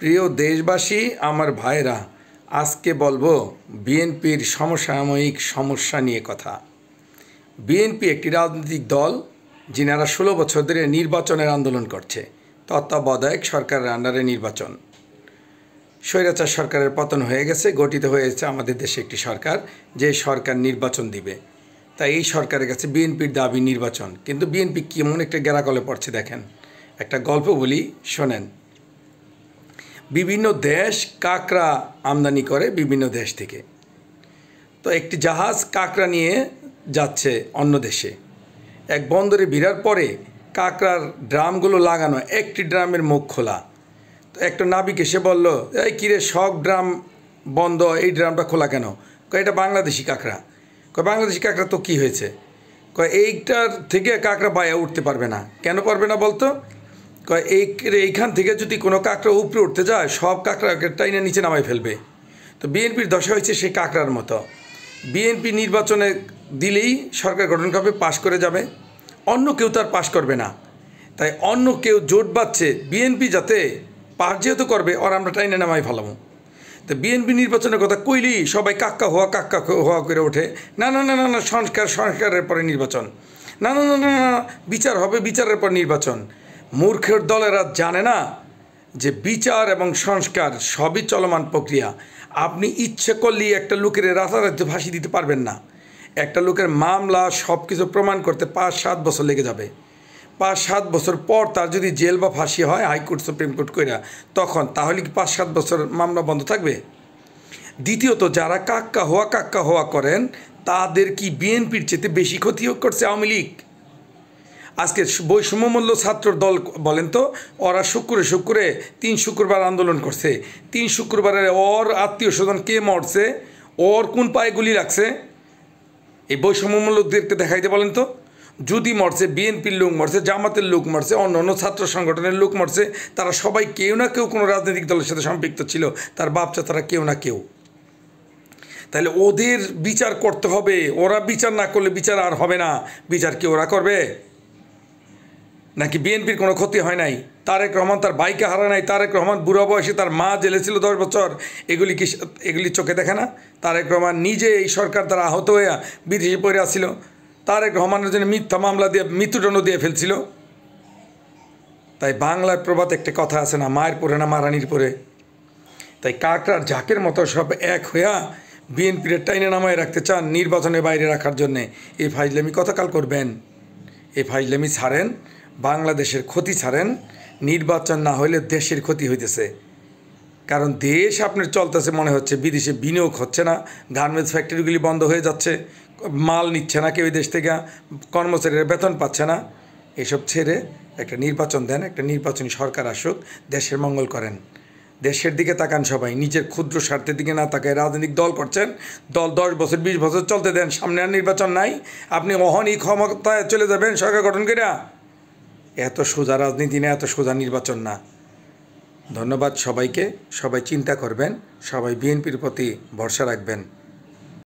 প্রিয় দেশবাসী, আমার ভাইরা, আজকে বলবো বিএনপির সমসাময়িক সমস্যা নিয়ে কথা। বিএনপি একটি রাজনৈতিক দল যিনারা 16 বছর ধরে নির্বাচনের আন্দোলন করছে। তত্ত্বাবধায়ক সরকারের আন্ডারে নির্বাচন, স্বৈরাচার সরকারের পতন হয়ে গেছে, গঠিত হয়েছে আমাদের দেশে একটি সরকার, যে সরকার নির্বাচন দিবে। তাই এই সরকারের কাছে বিএনপির দাবি নির্বাচন। কিন্তু বিএনপি কেমন একটা গেরাকলে পড়ছে দেখেন। একটা গল্প বলি, শোনেন। বিভিন্ন দেশ কাঁকড়া আমদানি করে বিভিন্ন দেশ থেকে। তো একটি জাহাজ কাঁকড়া নিয়ে যাচ্ছে অন্য দেশে। এক বন্দরে ভিড়ার পরে কাঁকড়ার ড্রামগুলো লাগানো, একটি ড্রামের মুখ খোলা। তো একটা নাবিক এসে বলল, এই কিরে, সব ড্রাম বন্ধ, এই ড্রামটা খোলা কেন? কয় এটা বাংলাদেশি কাঁকড়া। কয় বাংলাদেশি কাঁকড়া তো কী হয়েছে? কয় এইটার থেকে কাঁকড়া বাইরে উঠতে পারবে না। কেন পারবে না বলতো? কয় এইখান থেকে যদি কোনো কাঁকড়া উপরে উঠতে যায়, সব কাঁকড়াকে টাইনে নিচে নামাই ফেলবে। তো বিএনপির দশা হয়েছে সেই কাঁকড়ার মতো। বিএনপি নির্বাচনে দিলেই সরকার গঠন করবে, পাশ করে যাবে, অন্য কেউ তার পাশ করবে না। তাই অন্য কেউ জোট বাঁধছে বিএনপি যাতে পাশ যেহেতু করবে, ওর আমরা টাইনে নামাই ফেলাবো। তো বিএনপি নির্বাচনের কথা কইলেই সবাই কাক্কা হওয়া করে ওঠে। না না না না না, সংস্কারের পরে নির্বাচন, না না না না না, বিচার হবে, বিচারের পর নির্বাচন। মূর্খের দলেরা জানে না যে বিচার এবং সংস্কার সবই চলমান প্রক্রিয়া। আপনি ইচ্ছে করলেই একটা লোকের রাতারাতি ফাঁসি দিতে পারবেন না। একটা লোকের মামলা সব কিছু প্রমাণ করতে 5-7 বছর লেগে যাবে। 5-7 বছর পর তার যদি জেল বা ফাঁসি হয় হাইকোর্ট সুপ্রিম কোর্ট কইরা, তখন তাহলে কি 5-7 বছর মামলা বন্ধ থাকবে? দ্বিতীয়ত, যারা কাক্কা হওয়া করেন, তাদের কি বিএনপির চেয়ে বেশি ক্ষতি করছে আওয়ামী লীগ? আজকে বৈষম্যমূল্য ছাত্র দল বলেন তো, ওরা শুক্রে 3 শুক্রবার আন্দোলন করছে। 3 শুক্রবারে ওর আত্মীয় স্বজন কে মরছে, ওর কোন পায়ে গুলি লাগছে, এই বৈষম্যমূলকদেরকে দেখাইতে বলেন তো। যদি মরছে বিএনপির লোক মরছে, জামাতের লোক মরছে, অন্য ছাত্র সংগঠনের লোক মরছে, তারা সবাই কেউ না কেউ কোনো রাজনৈতিক দলের সাথে সম্পৃক্ত ছিল, তার বাপচা তারা কেউ না কেউ। তাহলে ওদের বিচার করতে হবে। ওরা বিচার না করলে বিচার আর হবে না। বিচার কি ওরা করবে? নাকি বিএনপির কোনো ক্ষতি হয় নাই? তারেক রহমান তার ভাইকে হারা নাই। তারেক রহমান বুড়া বয়সে তার মা জেলে ছিল 10 বছর। এগুলি চোখে দেখে না? তারেক রহমান নিজে এই সরকার দ্বারা আহত হয়ে বিদেশে পড়ে আসছিল। তারেক রহমানের জন্য মিথ্যা মামলা দিয়ে মৃত্যুদণ্ড দিয়ে ফেলছিল। তাই বাংলার প্রবাদ একটা কথা আছে না, মায়ের পরে না মারানির পরে। তাই কাকড়ার ঝাঁকের মতো সব এক হইয়া বিএনপির টাইনে নামায় রাখতে চান, নির্বাচনে বাইরে রাখার জন্যে। এই ফাইজলামি কতকাল করবেন? এই ফাইজলামি ছাড়েন, বাংলাদেশের ক্ষতি ছাড়েন। নির্বাচন না হলে দেশের ক্ষতি হইতেছে। কারণ দেশ আপনার চলতেছে মনে হচ্ছে, বিদেশে বিনিয়োগ হচ্ছে না, গার্মেন্টস ফ্যাক্টরিগুলি বন্ধ হয়ে যাচ্ছে, মাল নিচ্ছে না কেউ দেশ থেকে, কর্মচারীরা বেতন পাচ্ছে না। এসব ছেড়ে একটা নির্বাচন দেন, একটা নির্বাচনী সরকার আসুক, দেশের মঙ্গল করেন। দেশের দিকে তাকান সবাই, নিজের ক্ষুদ্র স্বার্থের দিকে না তাকায়। রাজনৈতিক দল করছেন, দল 10 বছর 20 বছর চলতে দেন, সামনে আর নির্বাচন নাই, আপনি অহনই ক্ষমতায় চলে যাবেন সরকার গঠন করে। এত সোজা রাজনীতি না, এত সোজা নির্বাচন না। ধন্যবাদ সবাইকে। সবাই চিন্তা করবেন, সবাই বিএনপির প্রতি ভরসা রাখবেন।